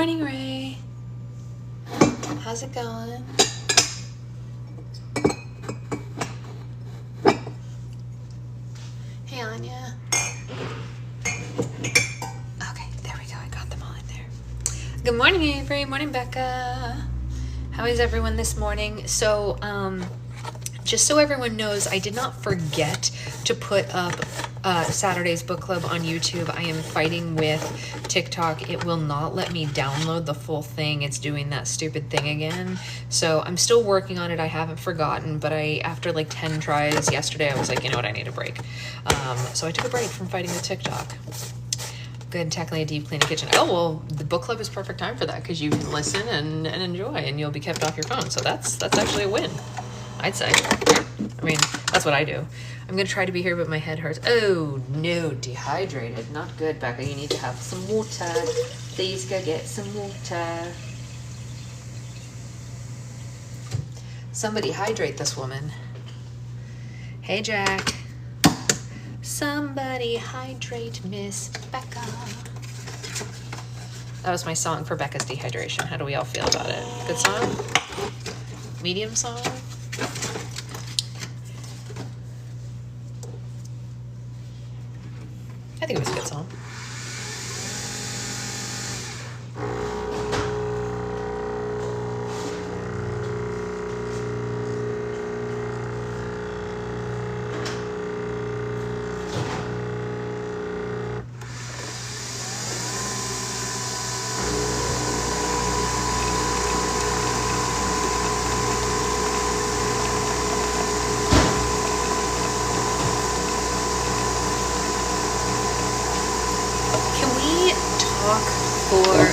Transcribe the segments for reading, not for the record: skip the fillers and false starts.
morning, Ray. How's it going? Hey, Anya. Okay, there we go. I got them all in there. Good morning, Avery. Morning, Becca. How is everyone this morning? So, just so everyone knows, I did not forget to put up Saturday's book club on YouTube. I am fighting with TikTok. It will not let me download the full thing. It's doing that stupid thing again. So I'm still working on it. I haven't forgotten, but after like 10 tries yesterday, I was like, you know what, I need a break. So I took a break from fighting with TikTok. Good and tackling a deep clean kitchen. Oh, well, the book club is perfect time for that because you can listen and enjoy, and you'll be kept off your phone. So that's actually a win, I'd say. I mean, that's what I do. I'm going to try to be here, but my head hurts. Oh, no, dehydrated. Not good, Becca. You need to have some water. Please go get some water. Somebody hydrate this woman. Hey, Jack. Somebody hydrate Miss Becca. That was my song for Becca's dehydration. How do we all feel about it? Good song? Medium song? I think it was a good song.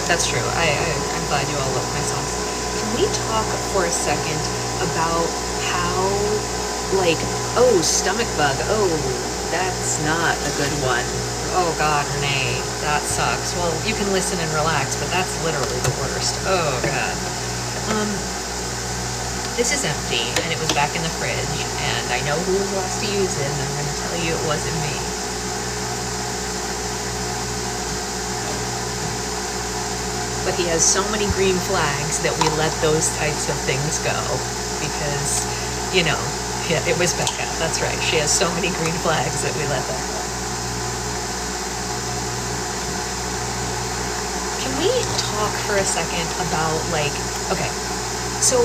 That's true. I'm glad you all love my songs. Can we talk for a second about how, like, oh, stomach bug, oh, that's not a good one. Oh, God, Renee, that sucks. Well, you can listen and relax, but that's literally the worst. Oh, God. This is empty, and it was back in the fridge, and I know who was last to use it, and I'm going to tell you it wasn't me. But he has so many green flags that we let those types of things go because, you know, yeah, it was Becca. That's right. She has so many green flags that we let that go. Can we talk for a second about, like, okay, so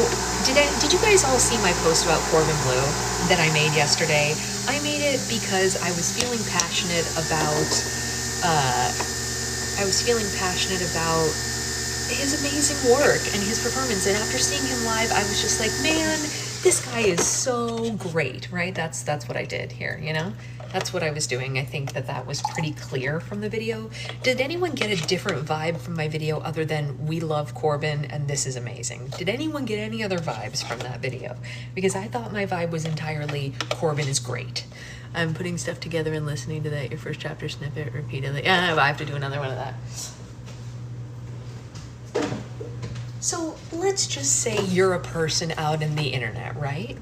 did you guys all see my post about Corbin Bleu that I made yesterday? I made it because I was feeling passionate about his amazing work and his performance, and after seeing him live, I was just like, man, this guy is so great, right? That's what I did here, you know? That's what I was doing. I think that was pretty clear from the video. Did anyone get a different vibe from my video other than we love Corbin and this is amazing? Did anyone get any other vibes from that video? Because I thought my vibe was entirely Corbin is great. I'm putting stuff together and listening to that, your first chapter snippet repeatedly. I have to do another one of that. So let's just say you're a person out in the internet, right?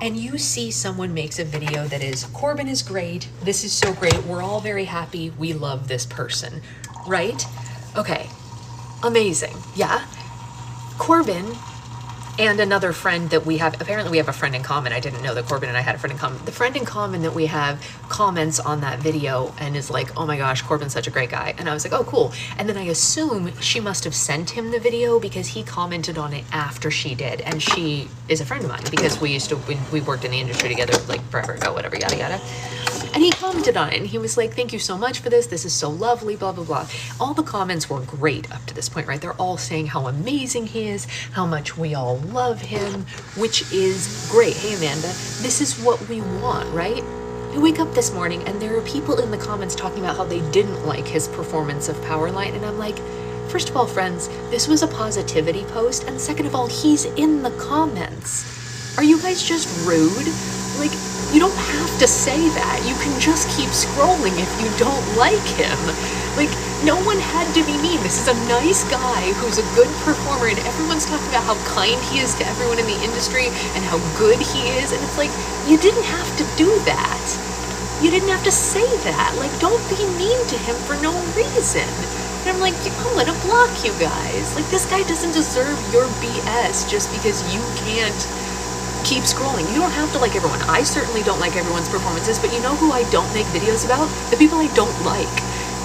And you see someone makes a video that is, Corbin is great, this is so great, we're all very happy, we love this person, right? Okay, amazing, yeah? Corbin and another friend that we have, apparently we have a friend in common. I didn't know that Corbin and I had a friend in common. The friend in common that we have comments on that video and is like, oh my gosh, Corbin's such a great guy. And I was like, oh, cool. And then I assume she must have sent him the video because he commented on it after she did. And she is a friend of mine because we worked in the industry together like forever ago, whatever, yada, yada. And he commented on it and he was like, thank you so much for this. This is so lovely, blah, blah, blah. All the comments were great up to this point, right? They're all saying how amazing he is, how much we all love him, which is great. Hey, Amanda, this is what we want, right? I wake up this morning and there are people in the comments talking about how they didn't like his performance of Powerline. And I'm like, first of all, friends, this was a positivity post. And second of all, he's in the comments. Are you guys just rude? Like, you don't have to say that. You can just keep scrolling if you don't like him. Like, no one had to be mean. This is a nice guy who's a good performer, and everyone's talking about how kind he is to everyone in the industry and how good he is. And it's like, you didn't have to do that. You didn't have to say that. Like, don't be mean to him for no reason. And I'm like, I'm gonna block you guys. Like, this guy doesn't deserve your BS just because you can't keep scrolling. You don't have to like everyone. I certainly don't like everyone's performances, but you know who I don't make videos about? The people I don't like.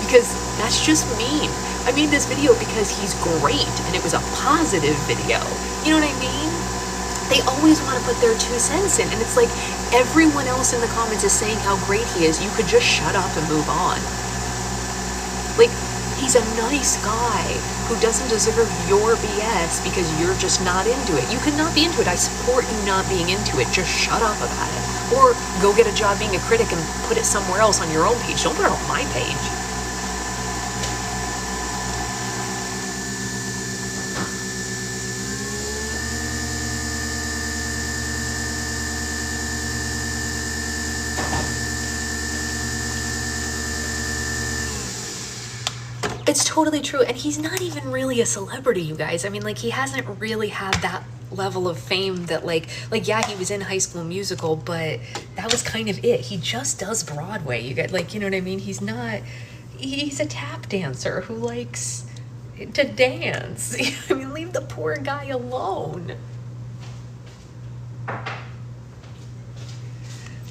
Because that's just mean. I made this video because he's great, and it was a positive video. You know what I mean? They always want to put their 2 cents in, and it's like everyone else in the comments is saying how great he is. You could just shut up and move on. Like, he's a nice guy who doesn't deserve your BS because you're just not into it. You cannot be into it. I support you not being into it. Just shut up about it. Or go get a job being a critic and put it somewhere else on your own page. Don't put it on my page. It's totally true. And he's not even really a celebrity, you guys. I mean, like, he hasn't really had that level of fame that like, yeah, he was in High School Musical, but that was kind of it. He just does Broadway. You get, like, you know what I mean? He's a tap dancer who likes to dance. I mean, leave the poor guy alone.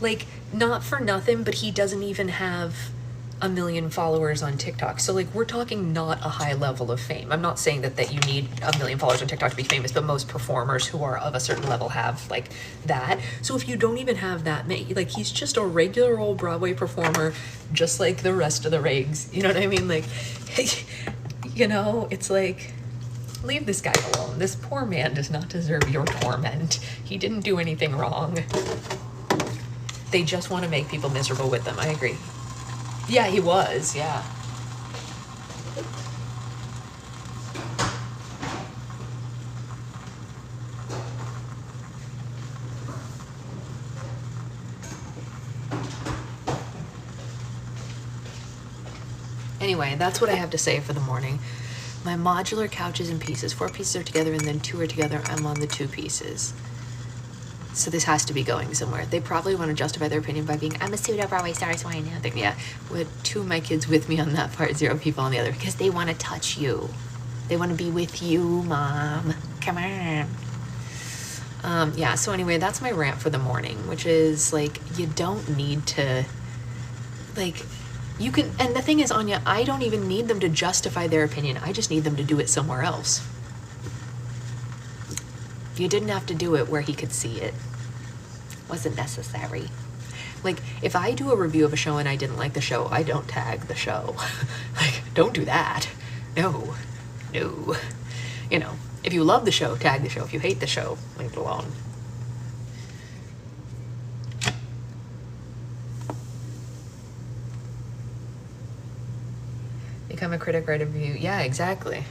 Like, not for nothing, but he doesn't even have 1 million followers on TikTok. So like, we're talking not a high level of fame. I'm not saying that you need 1 million followers on TikTok to be famous, but most performers who are of a certain level have like that. So if you don't even have that many, like, he's just a regular old Broadway performer, just like the rest of the rigs. You know what I mean? Like, you know, it's like, leave this guy alone. This poor man does not deserve your torment. He didn't do anything wrong. They just want to make people miserable with them. I agree. Yeah, he was, yeah. Anyway, that's what I have to say for the morning. My modular couch is in pieces. 4 pieces are together and then 2 are together. I'm on the 2 pieces. So this has to be going somewhere. They probably want to justify their opinion by being, I'm a pseudo-Broadway star, so I know. Yeah, with 2 of my kids with me on that part, 0 people on the other, because they want to touch you. They want to be with you, Mom. Come on. Yeah, so anyway, that's my rant for the morning, which is, like, you don't need to, like, you can, and the thing is, Anya, I don't even need them to justify their opinion. I just need them to do it somewhere else. You didn't have to do it where he could see it. Wasn't necessary. Like, if I do a review of a show and I didn't like the show, I don't tag the show. Like, don't do that. No. No. You know, if you love the show, tag the show. If you hate the show, leave it alone. Become a critic, write a review. Yeah, exactly.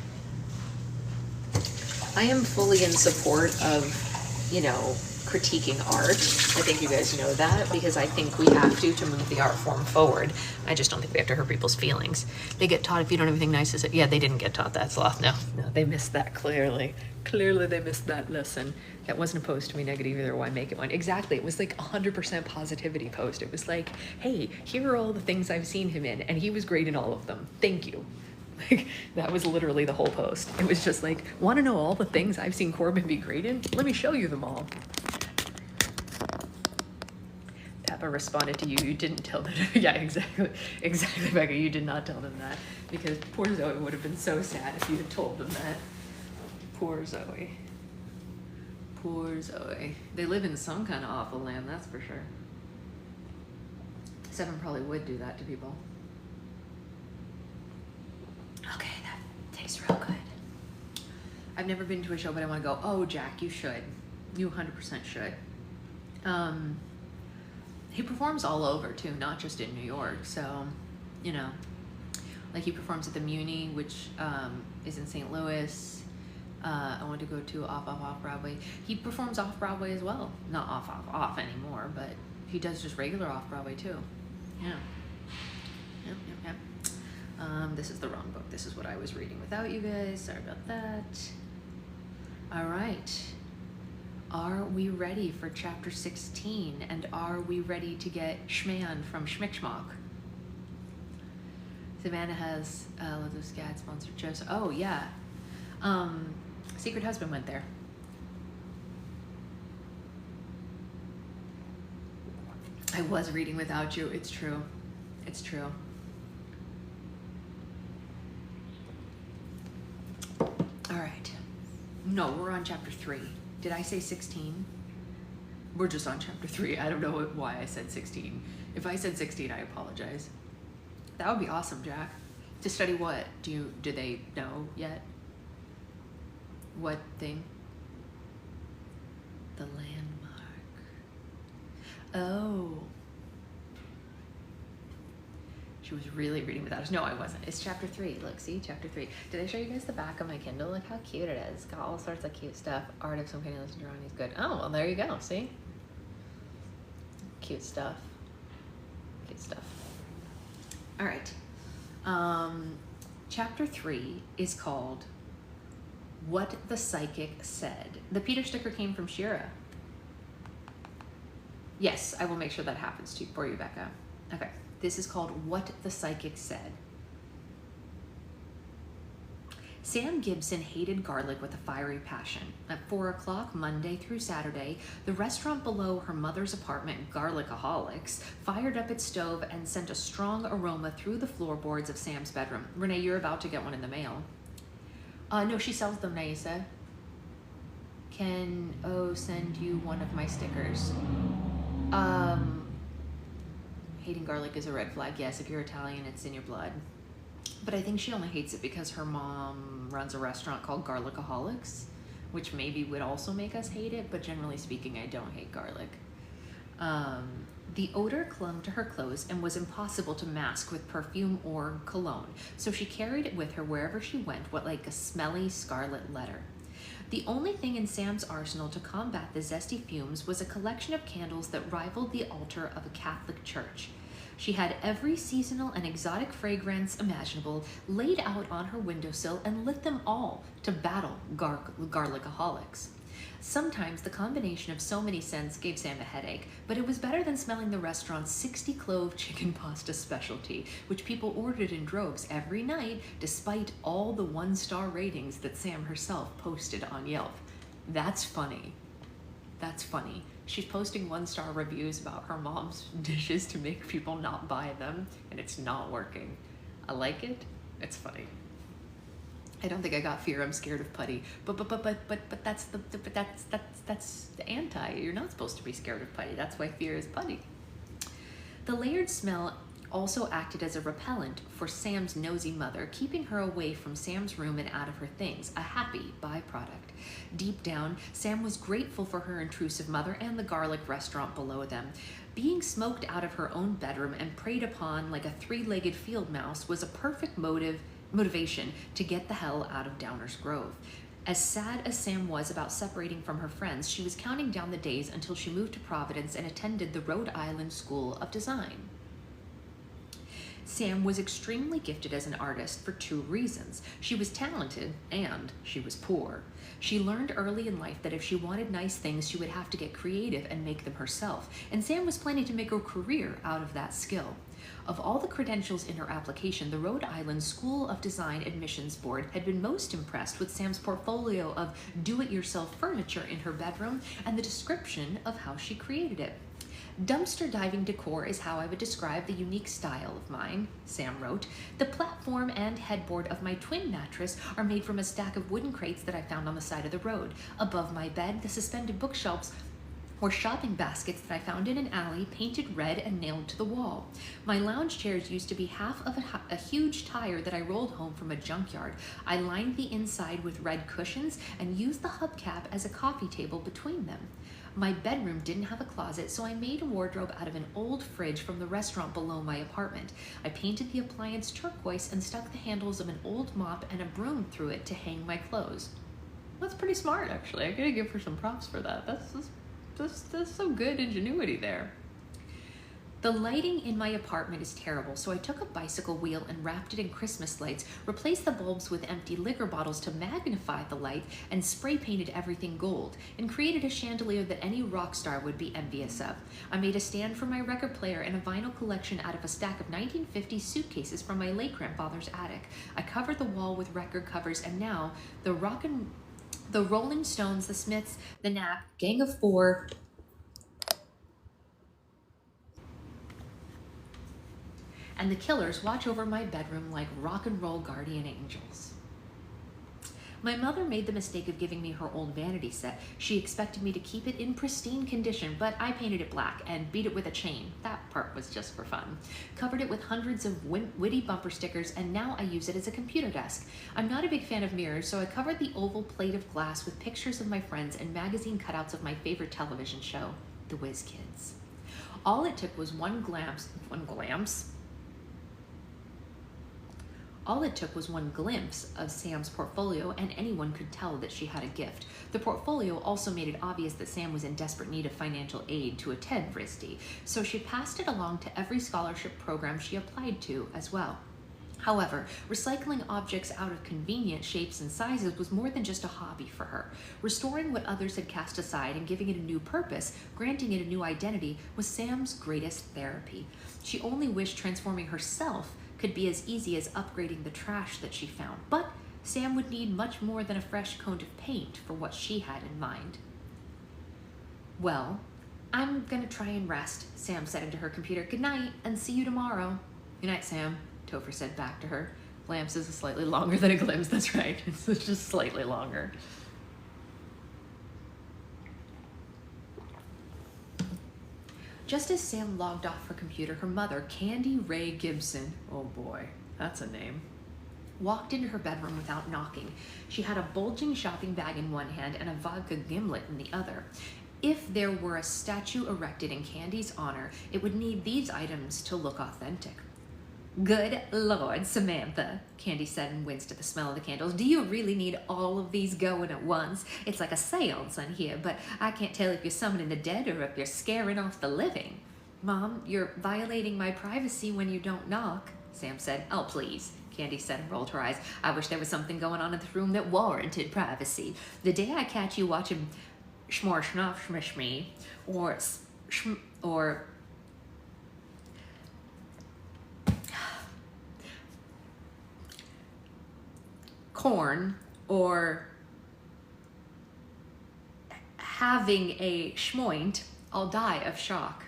I am fully in support of, you know, critiquing art. I think you guys know that, because I think we have to move the art form forward. I just don't think we have to hurt people's feelings. They get taught if you don't have anything nice to say. Yeah, they didn't get taught that, Sloth. No, they missed that clearly. Clearly they missed that lesson. That wasn't a post to be negative either. Why make it one? Exactly. It was like 100% positivity post. It was like, hey, here are all the things I've seen him in, and he was great in all of them. Thank you. Like, that was literally the whole post. It was just like, want to know all the things I've seen Corbin be great in? Let me show you them all. Peppa responded to you. You didn't tell them. Yeah, exactly. Exactly, Becca. You did not tell them that, because poor Zoe would have been so sad if you had told them that. Poor Zoe. Poor Zoe. They live in some kind of awful land, that's for sure. Seven probably would do that to people. Okay, that tastes real good. I've never been to a show, but I want to go. Oh, Jack, you should. You 100% should. He performs all over too, not just in New York. So, you know, like, he performs at the Muni, which is in St. Louis. I want to go to off Broadway. He performs off Broadway as well. Not off anymore, but he does just regular off Broadway too. Yeah. Yep. This is the wrong book. This is what I was reading without you guys. Sorry about that. All right. Are we ready for chapter 16? And are we ready to get Schman from Schmickschmock? Savannah has lots of scat sponsored shows. Oh yeah. Secret Husband went there. I was reading without you. It's true. It's true. All right. No, we're on chapter 3. Did I say 16? We're just on chapter 3. I don't know why I said 16. If I said 16, I apologize. That would be awesome, Jack. To study what? Do they know yet? What thing? The landmark. Oh. She was really reading without us. No, I wasn't. It's chapter 3. Look, see? Chapter 3. Did I show you guys the back of my Kindle? Look how cute it is. It's got all sorts of cute stuff. Art of some kind of listen drawing is good. Oh, well, there you go. See? Cute stuff. Cute stuff. All right. Chapter 3 is called What the Psychic Said. The Peter sticker came from Shira. Yes, I will make sure that happens for you, Becca. Okay. This is called What the Psychic Said. Sam Gibson hated garlic with a fiery passion. At 4 o'clock, Monday through Saturday, the restaurant below her mother's apartment, Garlicaholics, fired up its stove and sent a strong aroma through the floorboards of Sam's bedroom. Renee, you're about to get one in the mail. No, she sells them, Naisa. Can send you one of my stickers? Hating garlic is a red flag. Yes, if you're Italian, it's in your blood. But I think she only hates it because her mom runs a restaurant called Garlicaholics, which maybe would also make us hate it, but generally speaking, I don't hate garlic. The odor clung to her clothes and was impossible to mask with perfume or cologne, so she carried it with her wherever she went, like a smelly scarlet letter. The only thing in Sam's arsenal to combat the zesty fumes was a collection of candles that rivaled the altar of a Catholic church. She had every seasonal and exotic fragrance imaginable laid out on her windowsill and lit them all to battle garlicaholics. Sometimes the combination of so many scents gave Sam a headache, but it was better than smelling the restaurant's 60-clove chicken pasta specialty, which people ordered in droves every night, despite all the one-star ratings that Sam herself posted on Yelp. That's funny. That's funny. She's posting one-star reviews about her mom's dishes to make people not buy them, and it's not working. I like it. It's funny. I don't think I got fear. I'm scared of putty. But that's the anti. You're not supposed to be scared of putty. That's why fear is putty. The layered smell also acted as a repellent for Sam's nosy mother, keeping her away from Sam's room and out of her things, a happy byproduct. Deep down, Sam was grateful for her intrusive mother and the garlic restaurant below them. Being smoked out of her own bedroom and preyed upon like a three-legged field mouse was a perfect motivation to get the hell out of Downers Grove. As sad as Sam was about separating from her friends, she was counting down the days until she moved to Providence and attended the Rhode Island School of Design. Sam was extremely gifted as an artist for 2 reasons. She was talented and she was poor. She learned early in life that if she wanted nice things, she would have to get creative and make them herself, and Sam was planning to make a career out of that skill. Of all the credentials in her application, the Rhode Island School of Design Admissions Board had been most impressed with Sam's portfolio of do-it-yourself furniture in her bedroom and the description of how she created it. Dumpster diving decor is how I would describe the unique style of mine, Sam wrote. The platform and headboard of my twin mattress are made from a stack of wooden crates that I found on the side of the road. Above my bed, the suspended bookshelves were shopping baskets that I found in an alley, painted red and nailed to the wall. My lounge chairs used to be half of a huge tire that I rolled home from a junkyard. I lined the inside with red cushions and used the hubcap as a coffee table between them. My bedroom didn't have a closet, so I made a wardrobe out of an old fridge from the restaurant below my apartment. I painted the appliance turquoise and stuck the handles of an old mop and a broom through it to hang my clothes. That's pretty smart, actually. I gotta give her some props for that. That's some good ingenuity there. The lighting in my apartment is terrible, so I took a bicycle wheel and wrapped it in Christmas lights, replaced the bulbs with empty liquor bottles to magnify the light, and spray painted everything gold, and created a chandelier that any rock star would be envious of. I made a stand for my record player and a vinyl collection out of a stack of 1950s suitcases from my late grandfather's attic. I covered the wall with record covers, and now the Rolling Stones, the Smiths, the Knack, Gang of Four, and the Killers watch over my bedroom like rock and roll guardian angels. My mother made the mistake of giving me her old vanity set. She expected me to keep it in pristine condition, but I painted it black and beat it with a chain. That part was just for fun. Covered it with hundreds of witty bumper stickers, and now I use it as a computer desk. I'm not a big fan of mirrors, so I covered the oval plate of glass with pictures of my friends and magazine cutouts of my favorite television show, The Whiz Kids. All it took was one glimpse of Sam's portfolio, and anyone could tell that she had a gift. The portfolio also made it obvious that Sam was in desperate need of financial aid to attend RISD, so she passed it along to every scholarship program she applied to as well. However, recycling objects out of convenient shapes and sizes was more than just a hobby for her. Restoring what others had cast aside and giving it a new purpose, granting it a new identity, was Sam's greatest therapy. She only wished transforming herself could be as easy as upgrading the trash that she found, but Sam would need much more than a fresh coat of paint for what she had in mind. Well, I'm gonna try and rest, Sam said into her computer. Good night, and see you tomorrow. Good night, Sam, Topher said back to her. Lamps is slightly longer than a glimpse, that's right. It's just slightly longer. Just as Sam logged off her computer, her mother, Candy Ray Gibson, oh boy, that's a name, walked into her bedroom without knocking. She had a bulging shopping bag in one hand and a vodka gimlet in the other. If there were a statue erected in Candy's honor, it would need these items to look authentic. Good Lord, Samantha, Candy said and winced at the smell of the candles. Do you really need all of these going at once? It's like a seance on here, but I can't tell if you're summoning the dead or if you're scaring off the living. Mom, you're violating my privacy when you don't knock, Sam said. Oh, please, Candy said and rolled her eyes. I wish there was something going on in the room that warranted privacy. The day I catch you watching Schmor Schnuff Schmishme or corn or having a schmoint, I'll die of shock.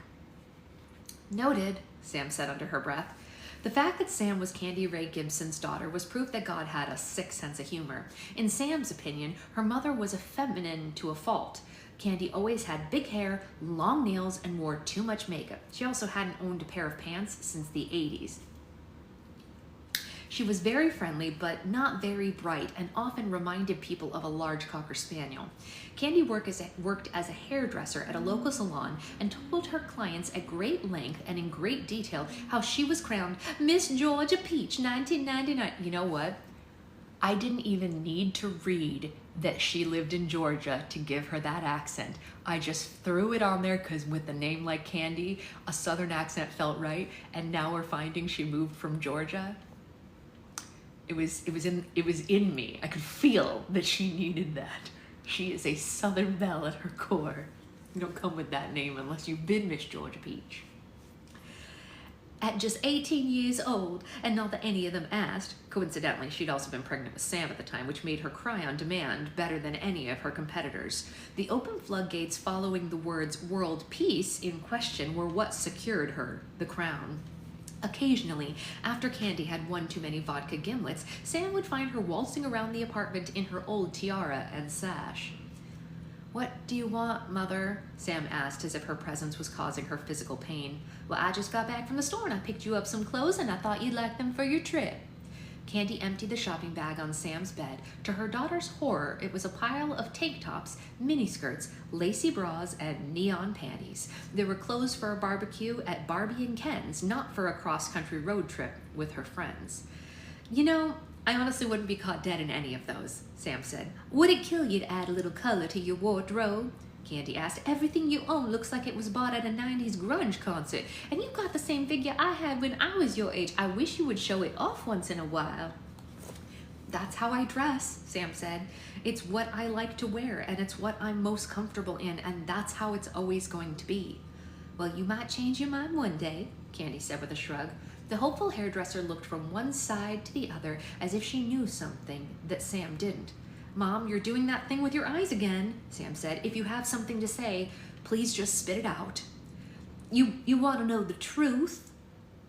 Noted, Sam said under her breath. The fact that Sam was Candy Ray Gibson's daughter was proof that God had a sick sense of humor. In Sam's opinion, her mother was feminine to a fault. Candy always had big hair, long nails, and wore too much makeup. She also hadn't owned a pair of pants since the 80s. She was very friendly, but not very bright, and often reminded people of a large Cocker Spaniel. Candy worked as a hairdresser at a local salon and told her clients at great length and in great detail how she was crowned Miss Georgia Peach 1999. You know what? I didn't even need to read that she lived in Georgia to give her that accent. I just threw it on there because with a name like Candy, a Southern accent felt right, and now we're finding she moved from Georgia. It was in me. I could feel that she needed that. She is a Southern belle at her core. You don't come with that name unless you've been Miss Georgia Peach. At just 18 years old, and not that any of them asked, coincidentally, she'd also been pregnant with Sam at the time, which made her cry on demand better than any of her competitors. The open floodgates following the words world peace in question were what secured her the crown. Occasionally, after Candy had one too many vodka gimlets, Sam would find her waltzing around the apartment in her old tiara and sash. What do you want, Mother? Sam asked as if her presence was causing her physical pain. Well, I just got back from the store and I picked you up some clothes and I thought you'd like them for your trip. Candy emptied the shopping bag on Sam's bed. To her daughter's horror, it was a pile of tank tops, miniskirts, lacy bras, and neon panties. There were clothes for a barbecue at Barbie and Ken's, not for a cross-country road trip with her friends. You know, I honestly wouldn't be caught dead in any of those, Sam said. Would it kill you to add a little color to your wardrobe? Candy asked. Everything you own looks like it was bought at a 90s grunge concert, and you got the same figure I had when I was your age. I wish you would show it off once in a while. That's how I dress, Sam said. It's what I like to wear, and it's what I'm most comfortable in, and that's how it's always going to be. Well, you might change your mind one day, Candy said with a shrug. The hopeful hairdresser looked from one side to the other as if she knew something that Sam didn't. Mom, you're doing that thing with your eyes again, Sam said. If you have something to say, please just spit it out. You want to know the truth?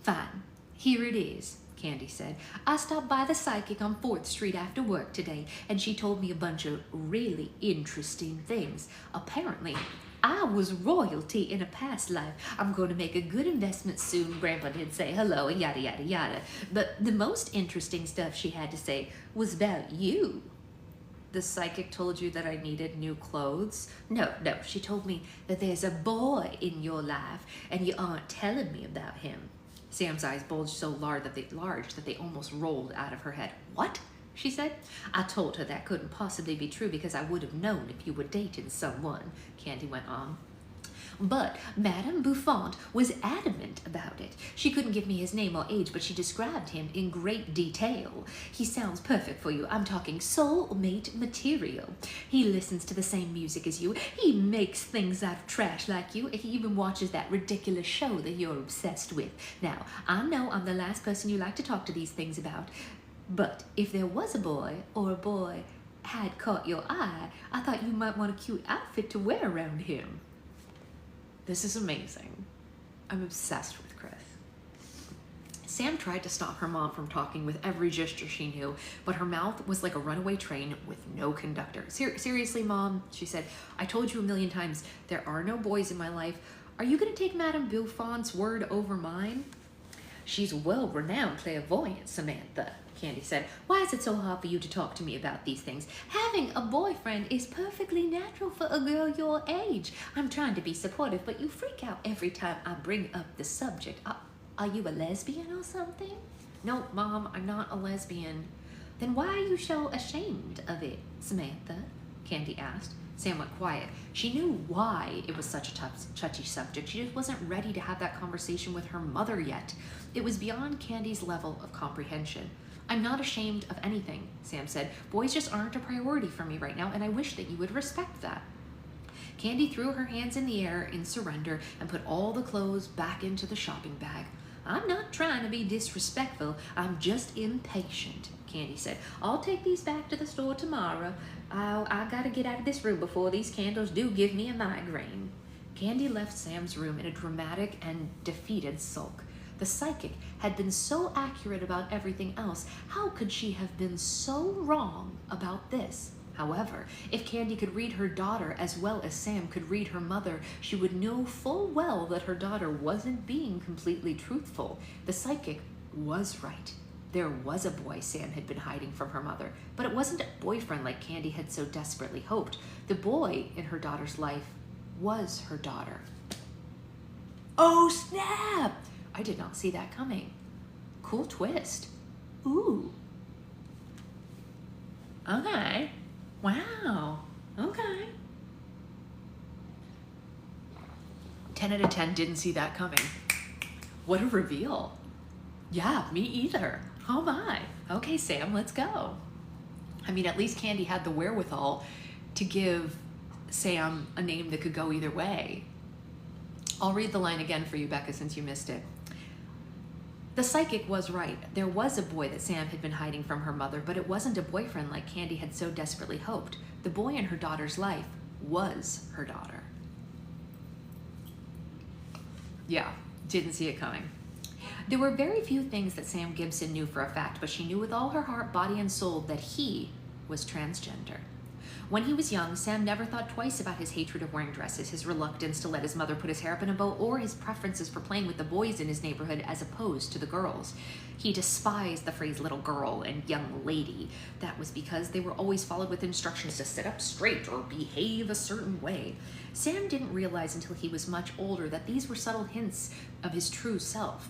Fine, here it is, Candy said. I stopped by the psychic on 4th Street after work today, and she told me a bunch of really interesting things. Apparently, I was royalty in a past life. I'm going to make a good investment soon. Grandpa did say hello and yada, yada, yada. But the most interesting stuff she had to say was about you. The psychic told you that I needed new clothes? No, she told me that there's a boy in your life and you aren't telling me about him. Sam's eyes bulged so large that they almost rolled out of her head. What? She said. I told her that couldn't possibly be true because I would have known if you were dating someone, Candy went on. But Madame Buffon was adamant about it. She couldn't give me his name or age, but she described him in great detail. He sounds perfect for you. I'm talking soulmate material. He listens to the same music as you. He makes things out of trash like you. He even watches that ridiculous show that you're obsessed with. Now, I know I'm the last person you like to talk to these things about, but if there was a boy, or a boy had caught your eye, I thought you might want a cute outfit to wear around him. This is amazing. I'm obsessed with Chris. Sam tried to stop her mom from talking with every gesture she knew, but her mouth was like a runaway train with no conductor. Seriously, Mom, she said, I told you a million times, there are no boys in my life. Are you going to take Madame Buffon's word over mine? She's a well-renowned clairvoyant, Samantha, Candy said. Why is it so hard for you to talk to me about these things? Having a boyfriend is perfectly natural for a girl your age. I'm trying to be supportive, but you freak out every time I bring up the subject. Are you a lesbian or something? No, Mom, I'm not a lesbian. Then why are you so ashamed of it, Samantha? Candy asked. Sam went quiet. She knew why it was such a touchy subject. She just wasn't ready to have that conversation with her mother yet. It was beyond Candy's level of comprehension. I'm not ashamed of anything, Sam said. Boys just aren't a priority for me right now, and I wish that you would respect that. Candy threw her hands in the air in surrender and put all the clothes back into the shopping bag. I'm not trying to be disrespectful. I'm just impatient, Candy said. I'll take these back to the store tomorrow. I gotta get out of this room before these candles do give me a migraine. Candy left Sam's room in a dramatic and defeated sulk. The psychic had been so accurate about everything else. How could she have been so wrong about this? However, if Candy could read her daughter as well as Sam could read her mother, she would know full well that her daughter wasn't being completely truthful. The psychic was right. There was a boy Sam had been hiding from her mother, but it wasn't a boyfriend like Candy had so desperately hoped. The boy in her daughter's life was her daughter. Oh, snap! I did not see that coming. Cool twist. Ooh. Okay. Wow. Okay. 10 out of 10 didn't see that coming. What a reveal. Yeah, me either. Oh my. Okay, Sam, let's go. I mean, at least Candy had the wherewithal to give Sam a name that could go either way. I'll read the line again for you, Becca, since you missed it. The psychic was right. There was a boy that Sam had been hiding from her mother, but it wasn't a boyfriend like Candy had so desperately hoped. The boy in her daughter's life was her daughter. Yeah, didn't see it coming. There were very few things that Sam Gibson knew for a fact, but she knew with all her heart, body, and soul that he was transgender. When he was young, Sam never thought twice about his hatred of wearing dresses, his reluctance to let his mother put his hair up in a bow, or his preferences for playing with the boys in his neighborhood as opposed to the girls. He despised the phrase little girl and young lady. That was because they were always followed with instructions to sit up straight or behave a certain way. Sam didn't realize until he was much older that these were subtle hints of his true self.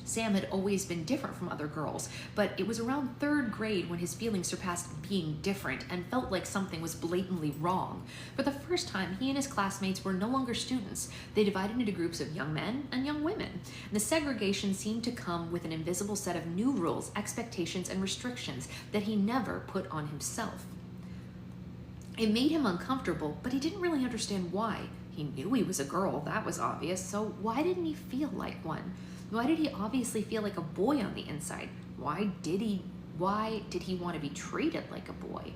Sam had always been different from other girls, but it was around third grade when his feelings surpassed being different and felt like something was blatantly wrong. For the first time, he and his classmates were no longer students. They divided into groups of young men and young women. The segregation seemed to come with an invisible set of new rules, expectations, and restrictions that he never put on himself. It made him uncomfortable, but he didn't really understand why. He knew he was a girl, that was obvious, so why didn't he feel like one? Why did he obviously feel like a boy on the inside? Why did he want to be treated like a boy?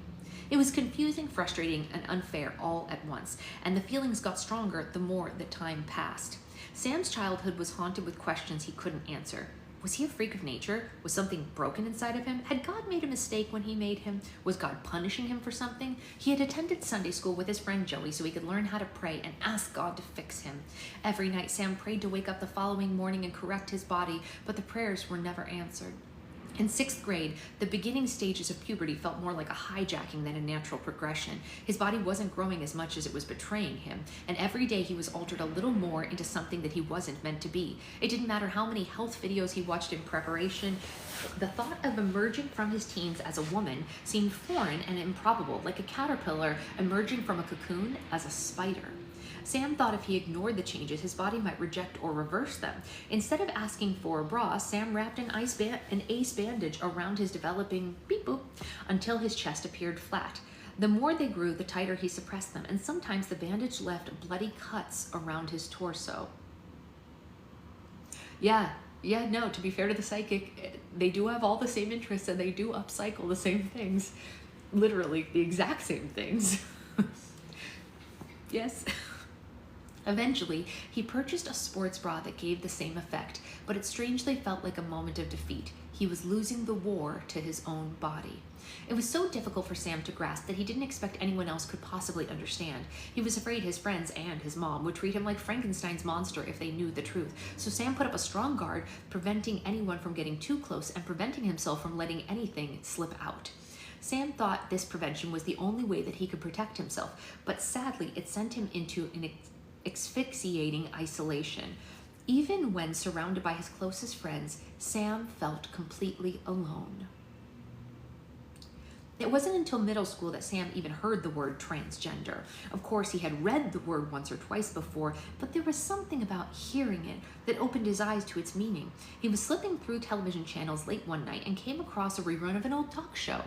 It was confusing, frustrating, and unfair all at once, and the feelings got stronger the more that time passed. Sam's childhood was haunted with questions he couldn't answer. Was he a freak of nature? Was something broken inside of him? Had God made a mistake when he made him? Was God punishing him for something? He had attended Sunday school with his friend Joey so he could learn how to pray and ask God to fix him. Every night Sam prayed to wake up the following morning and correct his body, but the prayers were never answered. In 6th grade, the beginning stages of puberty felt more like a hijacking than a natural progression. His body wasn't growing as much as it was betraying him, and every day he was altered a little more into something that he wasn't meant to be. It didn't matter how many health videos he watched in preparation. The thought of emerging from his teens as a woman seemed foreign and improbable, like a caterpillar emerging from a cocoon as a spider. Sam thought if he ignored the changes, his body might reject or reverse them. Instead of asking for a bra, Sam wrapped an ace bandage around his developing beep boop until his chest appeared flat. The more they grew, the tighter he suppressed them, and sometimes the bandage left bloody cuts around his torso. No, to be fair to the psychic, they do have all the same interests and they do upcycle the same things. Literally the exact same things. Yes. Eventually, he purchased a sports bra that gave the same effect, but it strangely felt like a moment of defeat. He was losing the war to his own body. It was so difficult for Sam to grasp that he didn't expect anyone else could possibly understand. He was afraid his friends and his mom would treat him like Frankenstein's monster if they knew the truth. So Sam put up a strong guard, preventing anyone from getting too close and preventing himself from letting anything slip out. Sam thought this prevention was the only way that he could protect himself, but sadly, it sent him into an asphyxiating isolation. Even when surrounded by his closest friends, Sam felt completely alone. It wasn't until middle school that Sam even heard the word transgender. Of course, he had read the word once or twice before, but there was something about hearing it that opened his eyes to its meaning. He was slipping through television channels late one night and came across a rerun of an old talk show.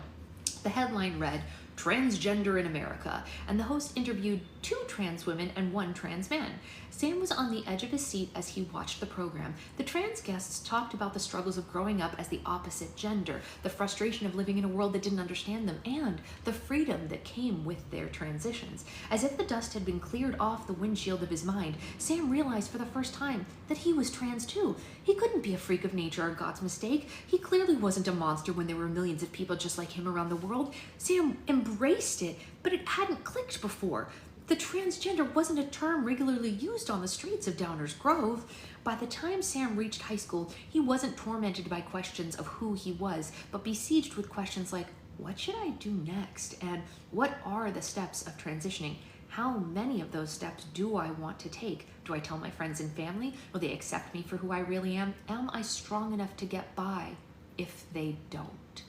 The headline read, "Transgender in America," and the host interviewed 2 trans women and 1 trans man. Sam was on the edge of his seat as he watched the program. The trans guests talked about the struggles of growing up as the opposite gender, the frustration of living in a world that didn't understand them, and the freedom that came with their transitions. As if the dust had been cleared off the windshield of his mind, Sam realized for the first time that he was trans too. He couldn't be a freak of nature or God's mistake. He clearly wasn't a monster when there were millions of people just like him around the world. Sam embraced it, but it hadn't clicked before. The transgender wasn't a term regularly used on the streets of Downers Grove. By the time Sam reached high school, he wasn't tormented by questions of who he was, but besieged with questions like, what should I do next? And what are the steps of transitioning? How many of those steps do I want to take? Do I tell my friends and family? Will they accept me for who I really am? Am I strong enough to get by if they don't?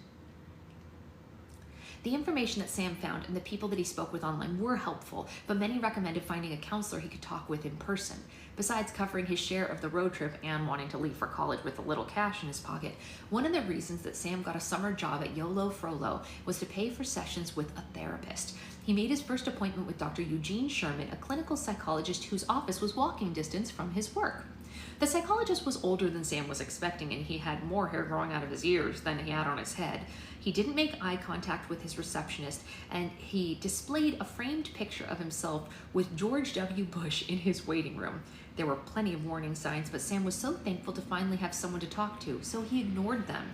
The information that Sam found and the people that he spoke with online were helpful, but many recommended finding a counselor he could talk with in person. Besides covering his share of the road trip and wanting to leave for college with a little cash in his pocket, one of the reasons that Sam got a summer job at YOLO Frollo was to pay for sessions with a therapist. He made his first appointment with Dr. Eugene Sherman, a clinical psychologist whose office was walking distance from his work. The psychologist was older than Sam was expecting, and he had more hair growing out of his ears than he had on his head. He didn't make eye contact with his receptionist, and he displayed a framed picture of himself with George W. Bush in his waiting room. There were plenty of warning signs, but Sam was so thankful to finally have someone to talk to, so he ignored them.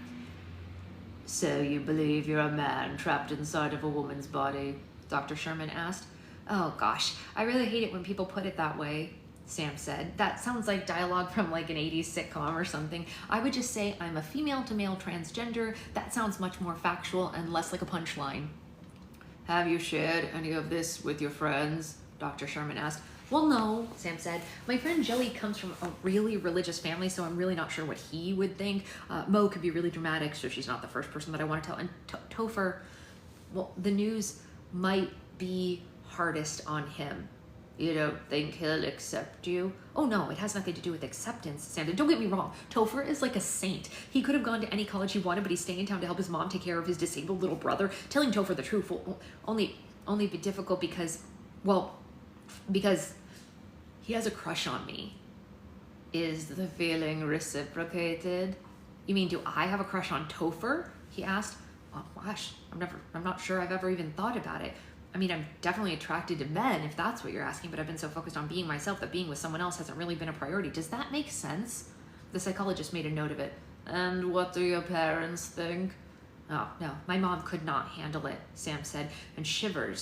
"So you believe you're a man trapped inside of a woman's body?" Dr. Sherman asked. "Oh gosh, I really hate it when people put it that way," Sam said. "That sounds like dialogue from like an 80s sitcom or something. I would just say I'm a female to male transgender. That sounds much more factual and less like a punchline." "Have you shared any of this with your friends?" Dr. Sherman asked. Well, no, Sam said. My friend Joey comes from a really religious family, so I'm really not sure what he would think. Mo could be really dramatic, so she's not the first person that I want to tell. And Topher, well, the news might be hardest on him. You don't think he'll accept you? Oh no, it has nothing to do with acceptance, Sam. Don't get me wrong. Topher is like a saint. He could have gone to any college he wanted, but he's staying in town to help his mom take care of his disabled little brother. Telling Topher the truth will only be difficult because he has a crush on me. Is the feeling reciprocated? You mean, do I have a crush on Topher? He asked. Oh gosh, I'm not sure I've ever even thought about it. I mean, I'm definitely attracted to men, if that's what you're asking, but I've been so focused on being myself that being with someone else hasn't really been a priority. Does that make sense? The psychologist made a note of it. And what do your parents think? Oh, no, my mom could not handle it, Sam said, and shivered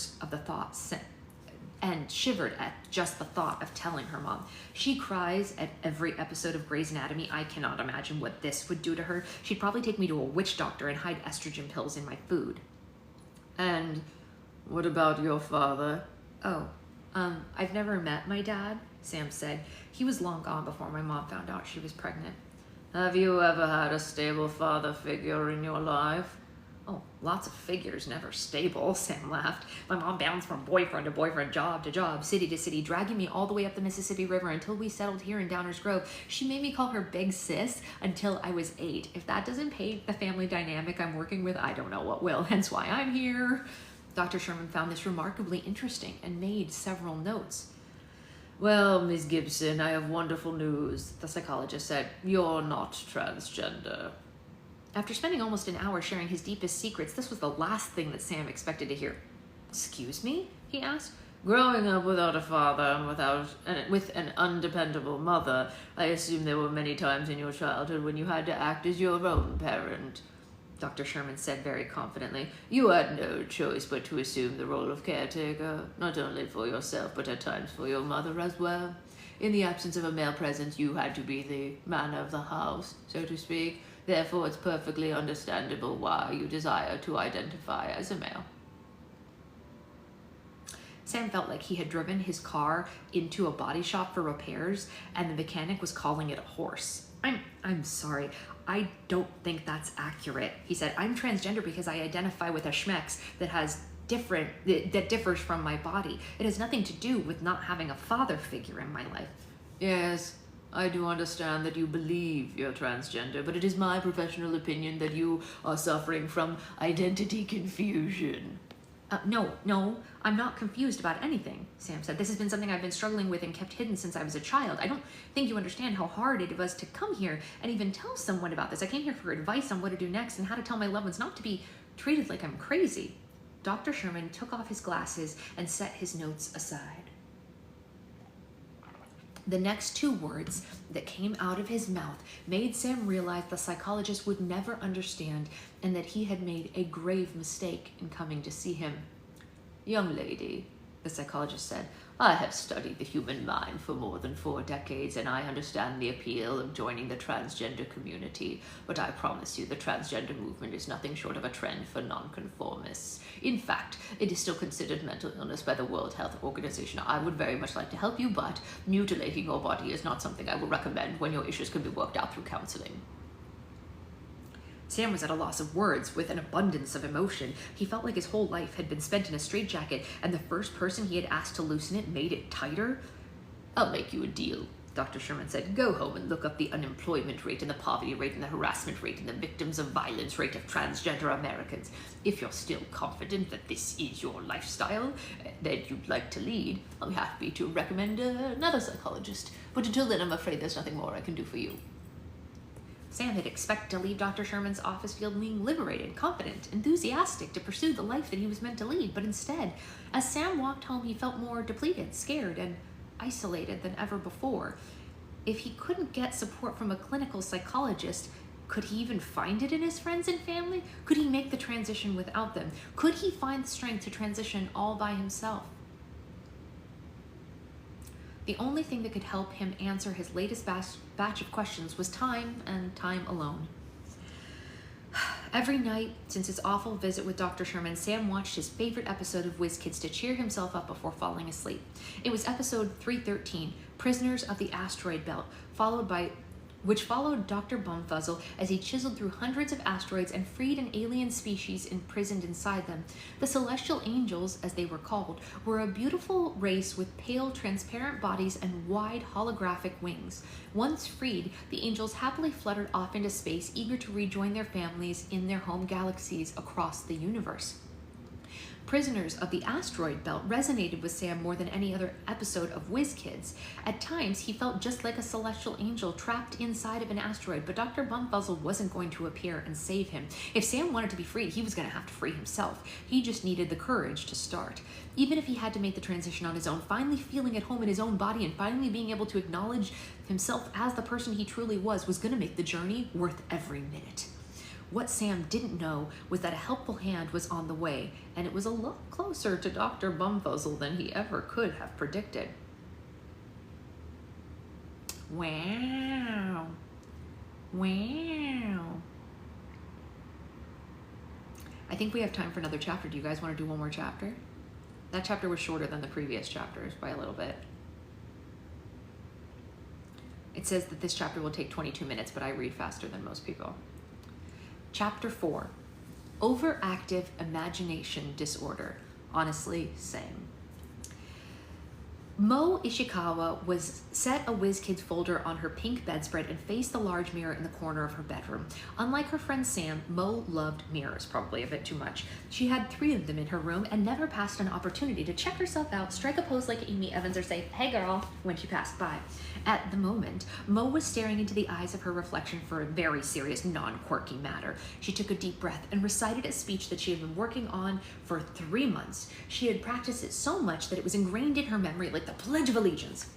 at just the thought of telling her mom. She cries at every episode of Grey's Anatomy. I cannot imagine what this would do to her. She'd probably take me to a witch doctor and hide estrogen pills in my food. And what about your father? Oh, I've never met my dad, Sam said. He was long gone before my mom found out she was pregnant. Have you ever had a stable father figure in your life? Oh, lots of figures, never stable, Sam laughed. My mom bounced from boyfriend to boyfriend, job to job, city to city, dragging me all the way up the Mississippi River until we settled here in Downers Grove. She made me call her Big Sis until I was 8. If that doesn't paint the family dynamic I'm working with, I don't know what will, hence why I'm here. Dr. Sherman found this remarkably interesting and made several notes. Well, Miss Gibson, I have wonderful news, the psychologist said. You're not transgender. After spending almost an hour sharing his deepest secrets, this was the last thing that Sam expected to hear. Excuse me? He asked. Growing up without a father and with an undependable mother, I assume there were many times in your childhood when you had to act as your own parent. Dr. Sherman said very confidently. You had no choice but to assume the role of caretaker, not only for yourself, but at times for your mother as well. In the absence of a male presence, you had to be the man of the house, so to speak. Therefore, it's perfectly understandable why you desire to identify as a male. Sam felt like he had driven his car into a body shop for repairs, and the mechanic was calling it a horse. I'm sorry. I don't think that's accurate, he said. I'm transgender because I identify with a schmex that differs from my body. It has nothing to do with not having a father figure in my life. Yes, I do understand that you believe you're transgender, but it is my professional opinion that you are suffering from identity confusion. No, I'm not confused about anything, Sam said. This has been something I've been struggling with and kept hidden since I was a child. I don't think you understand how hard it was to come here and even tell someone about this. I came here for advice on what to do next and how to tell my loved ones not to be treated like I'm crazy. Dr. Sherman took off his glasses and set his notes aside. The next 2 words that came out of his mouth made Sam realize the psychologist would never understand and that he had made a grave mistake in coming to see him. Young lady, the psychologist said, I have studied the human mind for more than 4 decades, and I understand the appeal of joining the transgender community, but I promise you the transgender movement is nothing short of a trend for nonconformists. In fact, it is still considered mental illness by the World Health Organization. I would very much like to help you, but mutilating your body is not something I will recommend when your issues can be worked out through counseling. Sam was at a loss of words with an abundance of emotion. He felt like his whole life had been spent in a straitjacket, and the first person he had asked to loosen it made it tighter. I'll make you a deal, Dr. Sherman said. Go home and look up the unemployment rate and the poverty rate and the harassment rate and the victims of violence rate of transgender Americans. If you're still confident that this is your lifestyle that you'd like to lead, I'll be happy to recommend another psychologist. But until then, I'm afraid there's nothing more I can do for you. Sam had expected to leave Dr. Sherman's office feeling liberated, confident, enthusiastic to pursue the life that he was meant to lead. But instead, as Sam walked home, he felt more depleted, scared, and isolated than ever before. If he couldn't get support from a clinical psychologist, could he even find it in his friends and family? Could he make the transition without them? Could he find the strength to transition all by himself? The only thing that could help him answer his latest batch of questions was time and time alone. Every night since his awful visit with Dr. Sherman, Sam watched his favorite episode of Whiz Kids to cheer himself up before falling asleep. It was episode 313, Prisoners of the Asteroid Belt, which followed Dr. Bumfuzzle as he chiseled through hundreds of asteroids and freed an alien species imprisoned inside them. The Celestial Angels, as they were called, were a beautiful race with pale, transparent bodies and wide, holographic wings. Once freed, the angels happily fluttered off into space, eager to rejoin their families in their home galaxies across the universe. Prisoners of the Asteroid Belt resonated with Sam more than any other episode of Whiz Kids. At times, he felt just like a celestial angel trapped inside of an asteroid, but Dr. Bumfuzzle wasn't going to appear and save him. If Sam wanted to be freed, he was going to have to free himself. He just needed the courage to start. Even if he had to make the transition on his own, finally feeling at home in his own body and finally being able to acknowledge himself as the person he truly was going to make the journey worth every minute. What Sam didn't know was that a helpful hand was on the way, and it was a lot closer to Dr. Bumfuzzle than he ever could have predicted. Wow. Wow. I think we have time for another chapter. Do you guys want to do one more chapter? That chapter was shorter than the previous chapters by a little bit. It says that this chapter will take 22 minutes, but I read faster than most people. Chapter 4, Overactive Imagination Disorder. Honestly, same. Mo Ishikawa was set a Whiz Kids folder on her pink bedspread and faced the large mirror in the corner of her bedroom. Unlike her friend Sam, Mo loved mirrors, probably a bit too much. She had 3 of them in her room and never passed an opportunity to check herself out, strike a pose like Amy Evans, or say, "Hey girl," when she passed by. At the moment, Mo was staring into the eyes of her reflection for a very serious, non-quirky matter. She took a deep breath and recited a speech that she had been working on for 3 months. She had practiced it so much that it was ingrained in her memory like the Pledge of Allegiance.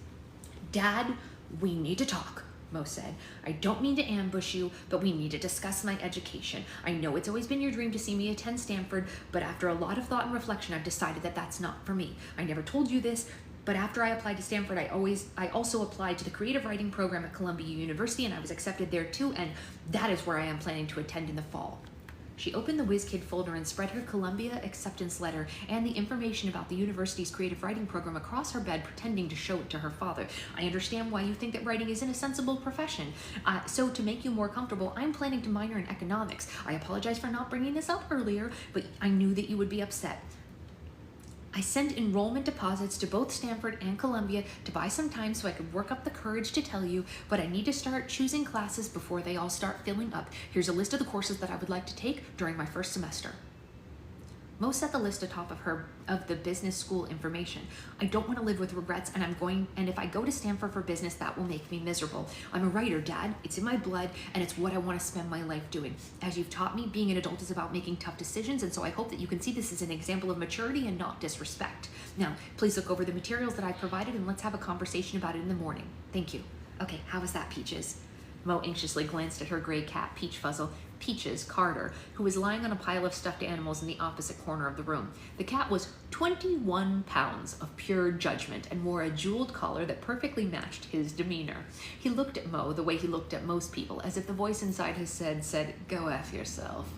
"Dad, we need to talk," Mo said. "I don't mean to ambush you, but we need to discuss my education. I know it's always been your dream to see me attend Stanford, but after a lot of thought and reflection, I've decided that that's not for me. I never told you this, but after I applied to Stanford, I also applied to the creative writing program at Columbia University, and I was accepted there too, and that is where I am planning to attend in the fall." She opened the Whiz Kid folder and spread her Columbia acceptance letter and the information about the university's creative writing program across her bed, pretending to show it to her father. "I understand why you think that writing isn't a sensible profession. So to make you more comfortable, I'm planning to minor in economics. I apologize for not bringing this up earlier, but I knew that you would be upset. I sent enrollment deposits to both Stanford and Columbia to buy some time so I could work up the courage to tell you, but I need to start choosing classes before they all start filling up. Here's a list of the courses that I would like to take during my first semester." Mo set the list atop of the business school information. "I don't want to live with regrets, and if I go to Stanford for business, that will make me miserable. I'm a writer, Dad. It's in my blood, and it's what I want to spend my life doing. As you've taught me, being an adult is about making tough decisions, and so I hope that you can see this as an example of maturity and not disrespect. Now, please look over the materials that I've provided, and let's have a conversation about it in the morning. Thank you." "Okay, how was that, Peaches?" Mo anxiously glanced at her gray cat, Peaches Carter, who was lying on a pile of stuffed animals in the opposite corner of the room. The cat was 21 pounds of pure judgment and wore a jeweled collar that perfectly matched his demeanor. He looked at Mo the way he looked at most people, as if the voice inside his head said, "Go F yourself."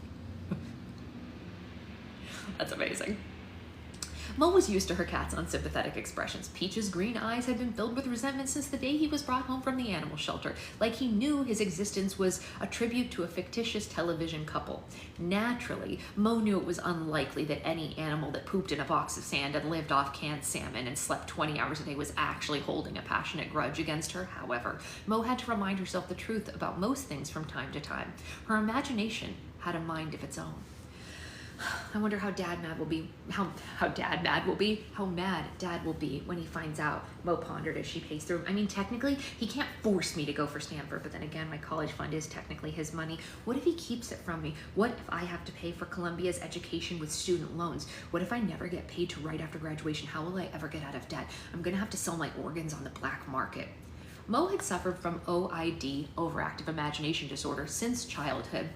That's amazing. Mo was used to her cat's unsympathetic expressions. Peach's green eyes had been filled with resentment since the day he was brought home from the animal shelter, like he knew his existence was a tribute to a fictitious television couple. Naturally, Mo knew it was unlikely that any animal that pooped in a box of sand and lived off canned salmon and slept 20 hours a day was actually holding a passionate grudge against her. However, Mo had to remind herself the truth about most things from time to time. Her imagination had a mind of its own. "I wonder how mad Dad will be when he finds out," Mo pondered as she paced through. "I mean, technically, he can't force me to go for Stanford, but then again, my college fund is technically his money. What if he keeps it from me? What if I have to pay for Columbia's education with student loans? What if I never get paid to write after graduation? How will I ever get out of debt? I'm gonna have to sell my organs on the black market." Mo had suffered from OID, overactive imagination disorder, since childhood.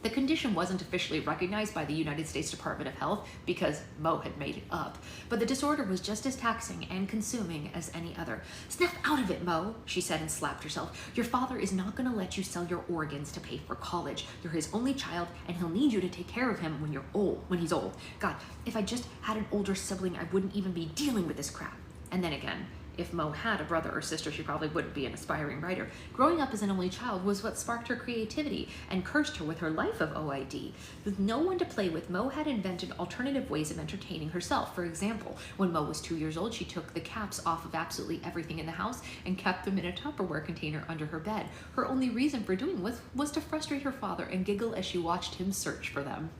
The condition wasn't officially recognized by the United States Department of Health because Mo had made it up, but the disorder was just as taxing and consuming as any other. "Snap out of it, Mo," she said and slapped herself. "Your father is not going to let you sell your organs to pay for college. You're his only child, and he'll need you to take care of him when he's old. God, if I just had an older sibling, I wouldn't even be dealing with this crap." And then again, if Mo had a brother or sister, she probably wouldn't be an aspiring writer. Growing up as an only child was what sparked her creativity and cursed her with her life of OID. With no one to play with, Mo had invented alternative ways of entertaining herself. For example, when Mo was 2 years old, she took the caps off of absolutely everything in the house and kept them in a Tupperware container under her bed. Her only reason for doing this was to frustrate her father and giggle as she watched him search for them.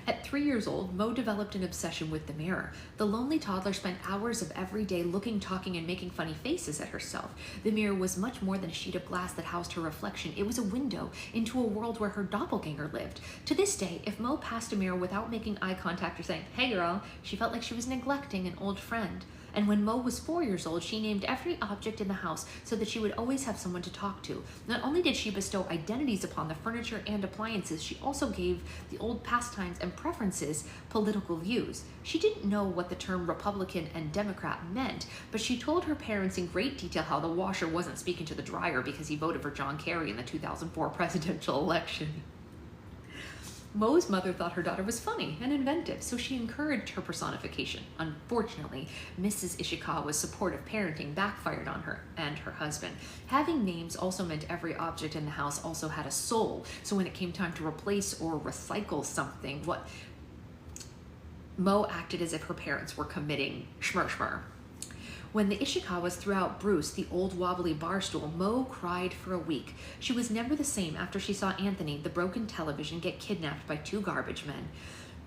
At 3 years old, Mo developed an obsession with the mirror. The lonely toddler spent hours of every day looking, talking, and making funny faces at herself. The mirror was much more than a sheet of glass that housed her reflection. It was a window into a world where her doppelganger lived. To this day, if Mo passed a mirror without making eye contact or saying, "Hey girl," she felt like she was neglecting an old friend. And when Mo was 4 years old, she named every object in the house so that she would always have someone to talk to. Not only did she bestow identities upon the furniture and appliances, she also gave the old pastimes and preferences political views. She didn't know what the term Republican and Democrat meant, but she told her parents in great detail how the washer wasn't speaking to the dryer because he voted for John Kerry in the 2004 presidential election. Mo's mother thought her daughter was funny and inventive, so she encouraged her personification. Unfortunately, Mrs. Ishikawa's supportive parenting backfired on her and her husband. Having names also meant every object in the house also had a soul, so when it came time to replace or recycle something, Mo acted as if her parents were committing schmur. When the Ishikawas threw out Bruce, the old wobbly bar stool, Mo cried for a week. She was never the same after she saw Anthony, the broken television, get kidnapped by 2 garbage men.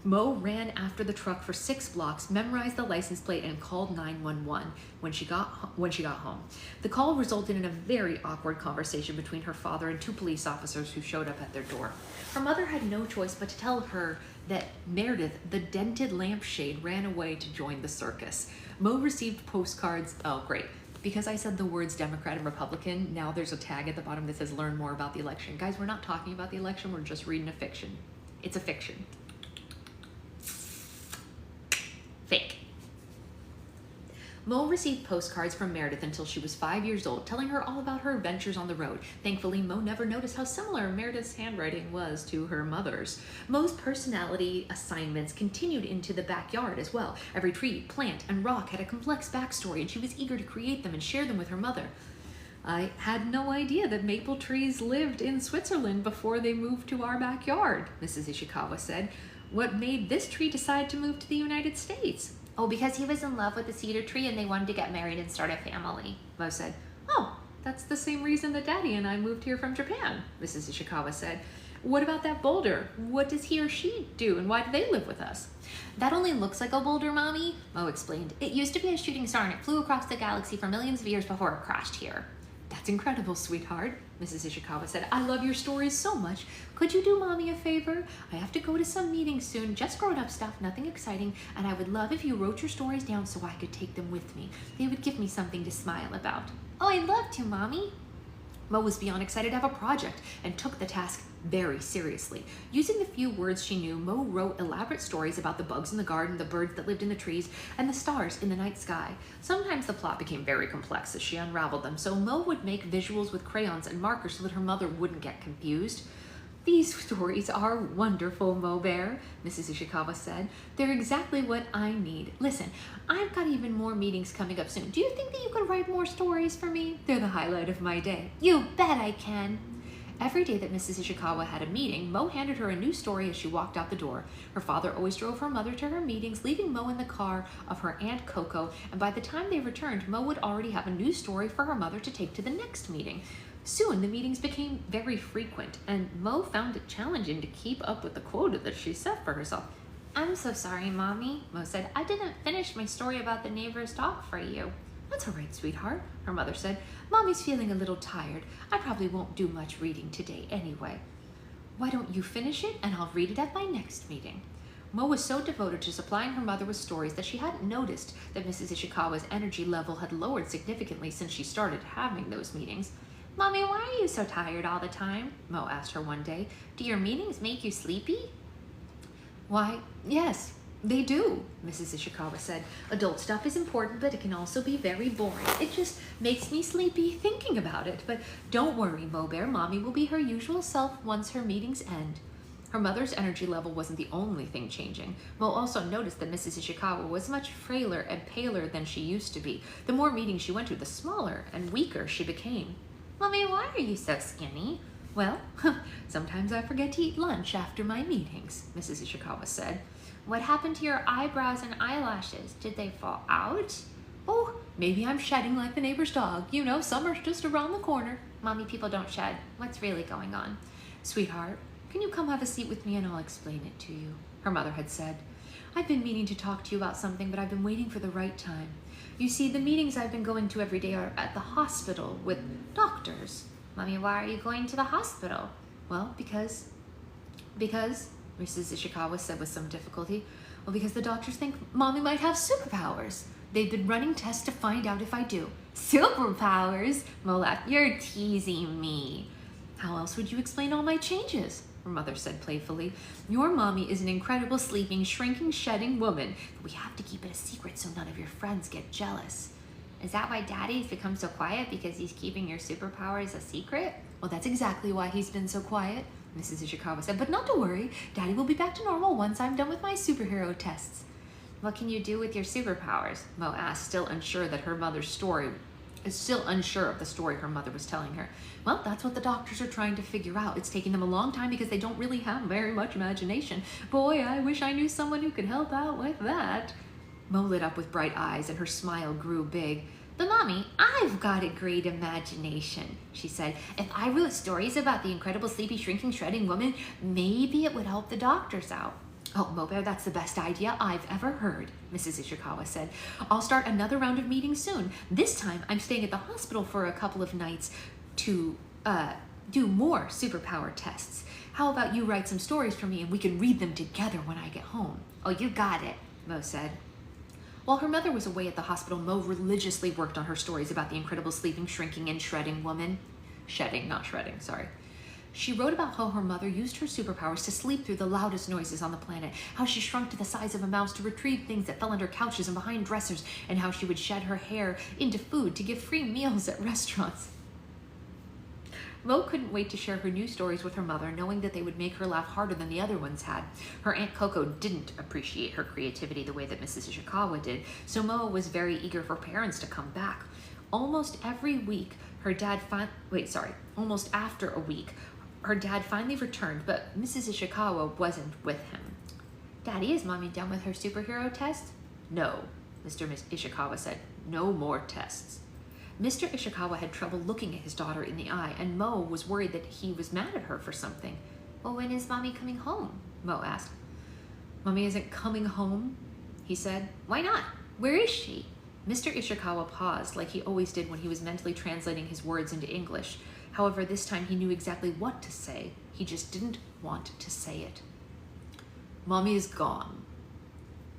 Mo ran after the truck for 6 blocks, memorized the license plate, and called 911 when she got home. The call resulted in a very awkward conversation between her father and 2 police officers who showed up at their door. Her mother had no choice but to tell her that Meredith, the dented lampshade, ran away to join the circus. Mo received postcards. Oh, great. Because I said the words Democrat and Republican, now there's a tag at the bottom that says learn more about the election. Guys, we're not talking about the election. We're just reading a fiction. It's a fiction. Fake. Mo received postcards from Meredith until she was 5 years old, telling her all about her adventures on the road. Thankfully, Mo never noticed how similar Meredith's handwriting was to her mother's. Mo's personality assignments continued into the backyard as well. Every tree, plant, and rock had a complex backstory, and she was eager to create them and share them with her mother. "I had no idea that maple trees lived in Switzerland before they moved to our backyard," Mrs. Ishikawa said. "What made this tree decide to move to the United States?" "Oh, because he was in love with the cedar tree and they wanted to get married and start a family," Mo said. "Oh, that's the same reason that Daddy and I moved here from Japan," Mrs. Ishikawa said. "What about that boulder? What does he or she do, and why do they live with us?" "That only looks like a boulder, Mommy," Mo explained. "It used to be a shooting star and it flew across the galaxy for millions of years before it crashed here." "That's incredible, sweetheart," Mrs. Ishikawa said. "I love your stories so much. Could you do Mommy a favor? I have to go to some meeting soon, just grown-up stuff, nothing exciting, and I would love if you wrote your stories down so I could take them with me. They would give me something to smile about." "Oh, I'd love to, Mommy." Mo was beyond excited to have a project and took the task very seriously. Using the few words she knew, Mo wrote elaborate stories about the bugs in the garden, the birds that lived in the trees, and the stars in the night sky. Sometimes the plot became very complex as she unraveled them, so Mo would make visuals with crayons and markers so that her mother wouldn't get confused. "These stories are wonderful, Mo Bear," Mrs. Ishikawa said. "They're exactly what I need. Listen, I've got even more meetings coming up soon. Do you think that you could write more stories for me? They're the highlight of my day." "You bet I can." Every day that Mrs. Ishikawa had a meeting, Mo handed her a new story as she walked out the door. Her father always drove her mother to her meetings, leaving Mo in the car of her Aunt Coco, and by the time they returned, Mo would already have a new story for her mother to take to the next meeting. Soon, the meetings became very frequent, and Mo found it challenging to keep up with the quota that she set for herself. "I'm so sorry, Mommy," Mo said. "I didn't finish my story about the neighbor's dog for you." "That's all right, sweetheart," her mother said. "Mommy's feeling a little tired. I probably won't do much reading today anyway." "Why don't you finish it, and I'll read it at my next meeting." Mo was so devoted to supplying her mother with stories that she hadn't noticed that Mrs. Ishikawa's energy level had lowered significantly since she started having those meetings. Mommy, why are you so tired all the time? Mo asked her one day. Do your meetings make you sleepy? Why, yes, they do, Mrs. Ishikawa said. Adult stuff is important, but it can also be very boring. It just makes me sleepy thinking about it. But don't worry, Mo Bear. Mommy will be her usual self once her meetings end. Her mother's energy level wasn't the only thing changing. Mo also noticed that Mrs. Ishikawa was much frailer and paler than she used to be. The more meetings she went to, the smaller and weaker she became. Mommy, why are you so skinny? Well, sometimes I forget to eat lunch after my meetings, Mrs. Ishikawa said. What happened to your eyebrows and eyelashes? Did they fall out? Oh, maybe I'm shedding like the neighbor's dog. You know, summer's just around the corner. Mommy, people don't shed. What's really going on? Sweetheart, can you come have a seat with me and I'll explain it to you, her mother had said. I've been meaning to talk to you about something, but I've been waiting for the right time. You see, the meetings I've been going to every day are at the hospital with doctors. Mommy, why are you going to the hospital? Well, because, Mrs. Ishikawa said with some difficulty, well, because the doctors think Mommy might have superpowers. They've been running tests to find out if I do. Superpowers? Mo laughed. You're teasing me. How else would you explain all my changes? Her mother said playfully. Your mommy is an incredible sleeping, shrinking, shedding woman. We have to keep it a secret so none of your friends get jealous. Is that why Daddy's become so quiet, because he's keeping your superpowers a secret? Well, that's exactly why he's been so quiet, Mrs. Ishikawa said. But not to worry, Daddy will be back to normal once I'm done with my superhero tests. What can you do with your superpowers? Mo asked, still unsure of the story her mother was telling her. Well, that's what the doctors are trying to figure out. It's taking them a long time because they don't really have very much imagination. Boy, I wish I knew someone who could help out with that. Mo lit up with bright eyes and her smile grew big. But Mommy, I've got a great imagination, she said. If I wrote stories about the incredible sleepy, shrinking, shredding woman, maybe it would help the doctors out. Oh, Mo Bear, that's the best idea I've ever heard, Mrs. Ishikawa said. I'll start another round of meetings soon. This time, I'm staying at the hospital for a couple of nights to do more superpower tests. How about you write some stories for me and we can read them together when I get home? Oh, you got it, Mo said. While her mother was away at the hospital, Mo religiously worked on her stories about the incredible sleeping, shrinking, and shredding woman. Shedding, not shredding, sorry. She wrote about how her mother used her superpowers to sleep through the loudest noises on the planet, how she shrunk to the size of a mouse to retrieve things that fell under couches and behind dressers, and how she would shed her hair into food to give free meals at restaurants. Mo couldn't wait to share her new stories with her mother, knowing that they would make her laugh harder than the other ones had. Her Aunt Coco didn't appreciate her creativity the way that Mrs. Ishikawa did, so Mo was very eager for parents to come back. Almost after a week, her dad finally returned, but Mrs. Ishikawa wasn't with him. Daddy, is Mommy done with her superhero test? No, Mr. Ishikawa said. No more tests. Mr. Ishikawa had trouble looking at his daughter in the eye, and Mo was worried that he was mad at her for something. Well, when is Mommy coming home? Mo asked. Mommy isn't coming home, he said. Why not? Where is she? Mr. Ishikawa paused like he always did when he was mentally translating his words into English. However, this time he knew exactly what to say. He just didn't want to say it. Mommy is gone.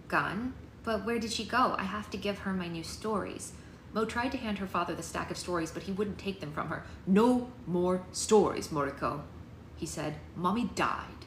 Gone? But where did she go? I have to give her my new stories. Mo tried to hand her father the stack of stories, but he wouldn't take them from her. No more stories, Moriko, he said. Mommy died.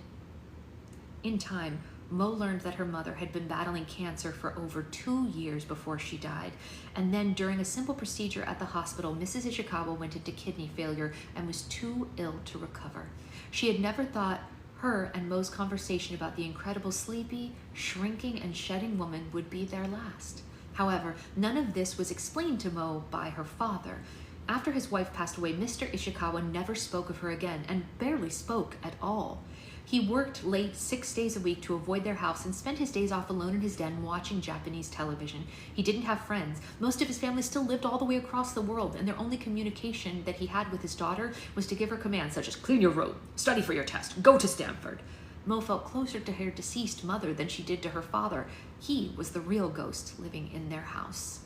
In time, Mo learned that her mother had been battling cancer for over 2 years before she died. And then during a simple procedure at the hospital, Mrs. Ishikawa went into kidney failure and was too ill to recover. She had never thought her and Mo's conversation about the incredible sleepy, shrinking, and shedding woman would be their last. However, none of this was explained to Mo by her father. After his wife passed away, Mr. Ishikawa never spoke of her again and barely spoke at all. He worked late 6 days a week to avoid their house and spent his days off alone in his den watching Japanese television. He didn't have friends. Most of his family still lived all the way across the world, and their only communication that he had with his daughter was to give her commands such as clean your room, study for your test, go to Stanford. Mo felt closer to her deceased mother than she did to her father. He was the real ghost living in their house.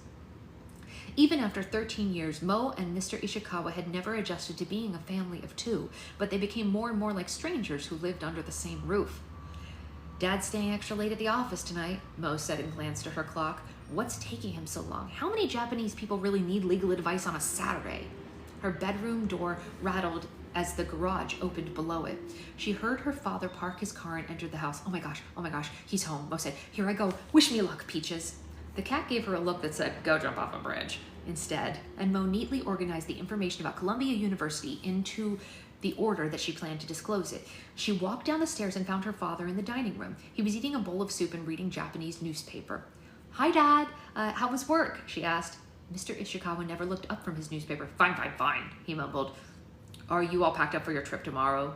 Even after 13 years, Mo and Mr. Ishikawa had never adjusted to being a family of two, but they became more and more like strangers who lived under the same roof. Dad's staying extra late at the office tonight, Mo said and glanced at her clock. What's taking him so long? How many Japanese people really need legal advice on a Saturday? Her bedroom door rattled as the garage opened below it. She heard her father park his car and enter the house. Oh my gosh, he's home, Mo said. Here I go. Wish me luck, Peaches. The cat gave her a look that said, go jump off a bridge, instead, and Mo neatly organized the information about Columbia University into the order that she planned to disclose it. She walked down the stairs and found her father in the dining room. He was eating a bowl of soup and reading Japanese newspaper. Hi, Dad. How was work? She asked. Mr. Ishikawa never looked up from his newspaper. Fine, he mumbled. Are you all packed up for your trip tomorrow?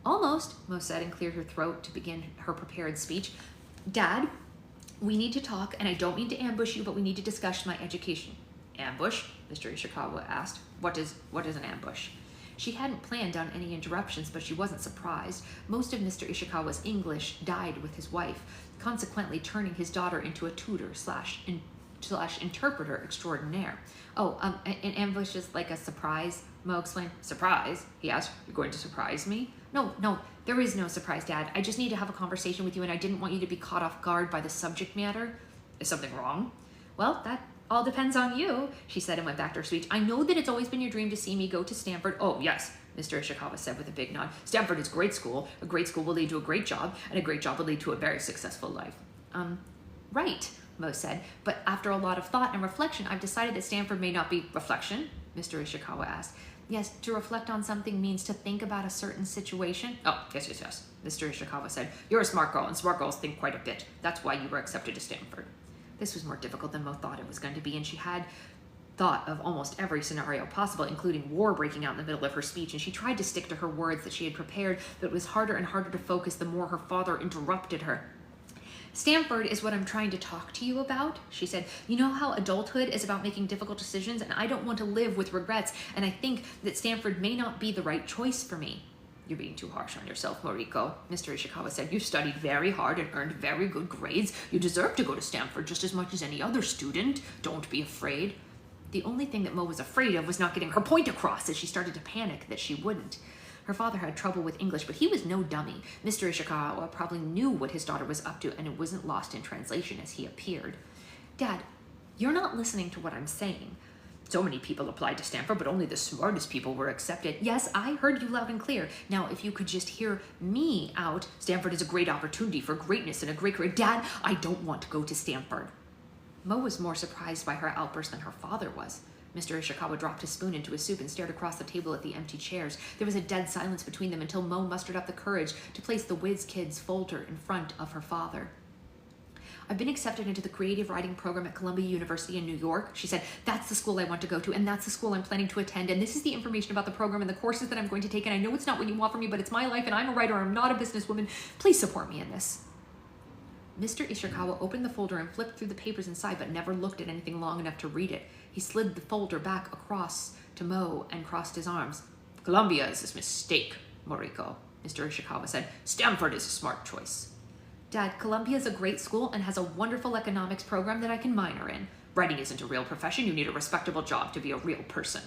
Almost, Mo said and cleared her throat to begin her prepared speech. Dad, we need to talk, and I don't mean to ambush you, but we need to discuss my education. Ambush? Mr. Ishikawa asked. What is an ambush? She hadn't planned on any interruptions, but she wasn't surprised. Most of Mr. Ishikawa's English died with his wife, consequently turning his daughter into a tutor slash interpreter extraordinaire. An ambush is like a surprise, Mo explained. Surprise? He asked. You're going to surprise me? No, there is no surprise, Dad. I just need to have a conversation with you, and I didn't want you to be caught off guard by the subject matter. Is something wrong? Well, that all depends on you, she said and went back to her speech. I know that it's always been your dream to see me go to Stanford. Oh, yes, Mr. Ishikawa said with a big nod. Stanford is a great school. A great school will lead to a great job, and a great job will lead to a very successful life. Right, Mo said, but after a lot of thought and reflection, I've decided that Stanford may not be reflection, Mr. Ishikawa asked. Yes, to reflect on something means to think about a certain situation. Oh, yes, Mr. Ishikawa said. You're a smart girl, and smart girls think quite a bit. That's why you were accepted to Stanford. This was more difficult than Mo thought it was going to be, and she had thought of almost every scenario possible, including war breaking out in the middle of her speech, and she tried to stick to her words that she had prepared, but it was harder and harder to focus the more her father interrupted her. Stanford is what I'm trying to talk to you about, she said. You know how adulthood is about making difficult decisions, and I don't want to live with regrets, and I think that Stanford may not be the right choice for me. You're being too harsh on yourself, Moriko, Mr. Ishikawa said. You studied very hard and earned very good grades. You deserve to go to Stanford just as much as any other student. Don't be afraid. The only thing that Mo was afraid of was not getting her point across, as she started to panic that she wouldn't. Her father had trouble with English, but he was no dummy. Mr. Ishikawa probably knew what his daughter was up to, and it wasn't lost in translation as he appeared. Dad, you're not listening to what I'm saying. So many people applied to Stanford, but only the smartest people were accepted. Yes, I heard you loud and clear. Now, if you could just hear me out, Stanford is a great opportunity for greatness and a great career. Dad, I don't want to go to Stanford. Mo was more surprised by her outburst than her father was. Mr. Ishikawa dropped his spoon into his soup and stared across the table at the empty chairs. There was a dead silence between them until Mo mustered up the courage to place the Whiz Kids folder in front of her father. I've been accepted into the creative writing program at Columbia University in New York, she said. That's the school I want to go to, and that's the school I'm planning to attend, and this is the information about the program and the courses that I'm going to take, and I know it's not what you want from me, but it's my life, and I'm a writer, I'm not a businesswoman. Please support me in this. Mr. Ishikawa opened the folder and flipped through the papers inside, but never looked at anything long enough to read it. He slid the folder back across to Mo and crossed his arms. Columbia is a mistake, Moriko, Mr. Ishikawa said. Stanford is a smart choice. Dad, Columbia is a great school and has a wonderful economics program that I can minor in. Writing isn't a real profession. You need a respectable job to be a real person.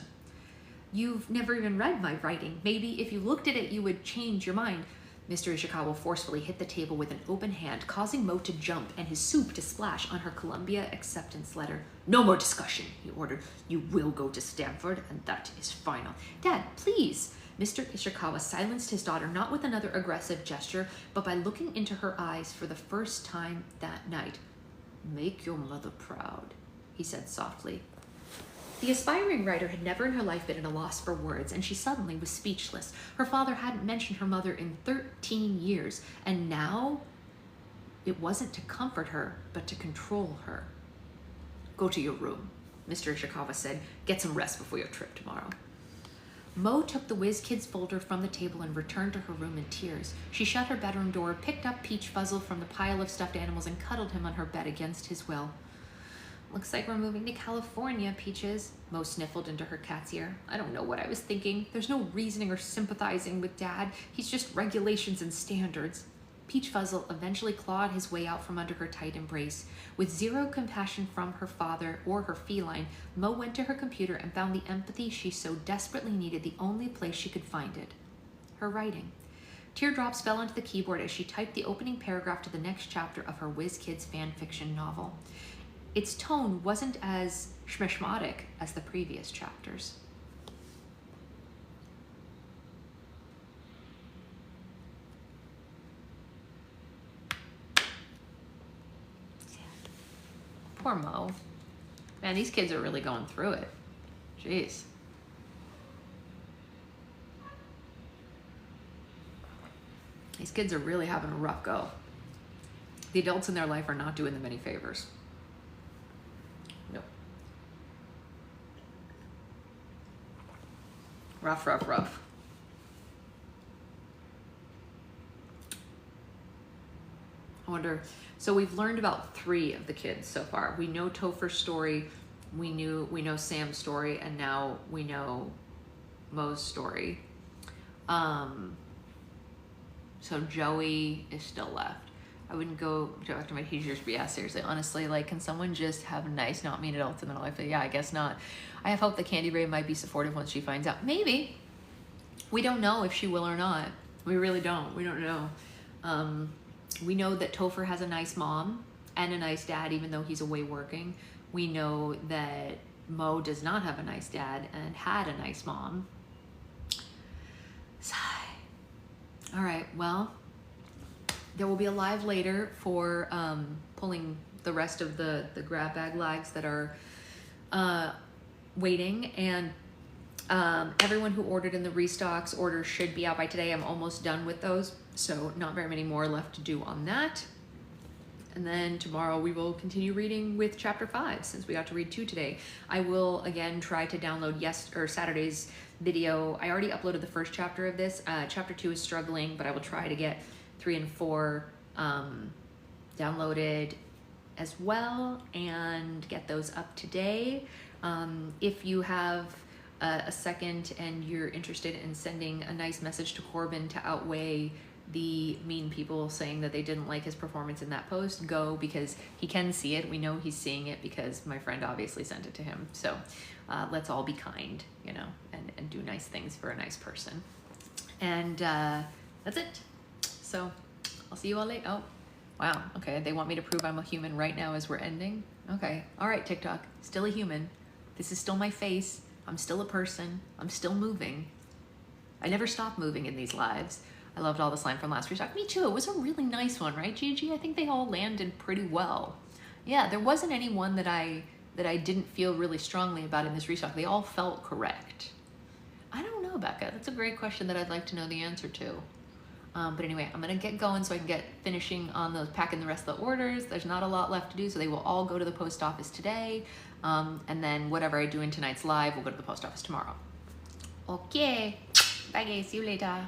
You've never even read my writing. Maybe if you looked at it, you would change your mind. Mr. Ishikawa forcefully hit the table with an open hand, causing Mo to jump and his soup to splash on her Columbia acceptance letter. No more discussion, he ordered. You will go to Stanford, and that is final. Dad, please. Mr. Ishikawa silenced his daughter not with another aggressive gesture, but by looking into her eyes for the first time that night. Make your mother proud, he said softly. The aspiring writer had never in her life been at a loss for words, and she suddenly was speechless. Her father hadn't mentioned her mother in 13 years, and now it wasn't to comfort her, but to control her. Go to your room, Mr. Ishikawa said. Get some rest before your trip tomorrow. Mo took the Whiz Kids folder from the table and returned to her room in tears. She shut her bedroom door, picked up Peach Fuzzle from the pile of stuffed animals, and cuddled him on her bed against his will. Looks like we're moving to California, Peaches, Mo sniffled into her cat's ear. I don't know what I was thinking. There's no reasoning or sympathizing with Dad. He's just regulations and standards. Peach Fuzzle eventually clawed his way out from under her tight embrace. With zero compassion from her father or her feline, Mo went to her computer and found the empathy she so desperately needed the only place she could find it. Her writing. Teardrops fell onto the keyboard as she typed the opening paragraph to the next chapter of her Whiz Kids fan fiction novel. Its tone wasn't as schmishmatic as the previous chapters. poor Mo. Man, these kids are really going through it. Jeez. These kids are really having a rough go. The adults in their life are not doing them any favors. Nope. Rough, rough, rough. I wonder, so we've learned about 3 of the kids so far. We know Topher's story, we know Sam's story, and now we know Mo's story. So Joey is still left. I wouldn't go back to my teachers, but yeah, seriously, honestly, like, can someone just have nice, not mean adults in their life? But yeah, I guess not. I have hope that Candy Ray might be supportive once she finds out. Maybe. We don't know if she will or not. We really don't. We don't know. We know that Topher has a nice mom and a nice dad, even though he's away working. We know that Mo does not have a nice dad and had a nice mom. Sigh. All right, well, there will be a live later for pulling the rest of the grab bag lags that are waiting, and everyone who ordered in the restocks orders should be out by today. I'm almost done with those, so not very many more left to do on that. And then tomorrow we will continue reading with chapter 5, since we got to read 2 today. I will again try to download Saturday's video. I already uploaded the first chapter of this. Chapter 2 is struggling, but I will try to get 3 and 4 downloaded as well and get those up today. If you have a second and you're interested in sending a nice message to Corbin to outweigh the mean people saying that they didn't like his performance in that post, go, because he can see it. We know he's seeing it because my friend obviously sent it to him. So let's all be kind, you know, and do nice things for a nice person. And that's it. So I'll see you all later. Oh, wow. Okay, they want me to prove I'm a human right now as we're ending. Okay. All right, TikTok. Still a human. This is still my face. I'm still a person. I'm still moving. I never stop moving in these lives. I loved all the slime from last restock. Me too. It was a really nice one, right, Gigi? I think they all landed pretty well. Yeah, there wasn't any one that I didn't feel really strongly about in this restock. They all felt correct. I don't know, Becca. That's a great question that I'd like to know the answer to. But anyway, I'm gonna get going so I can get finishing on those, packing the rest of the orders. There's not a lot left to do, so they will all go to the post office today. And then whatever I do in tonight's live will go to the post office tomorrow. Okay. Bye guys, see you later.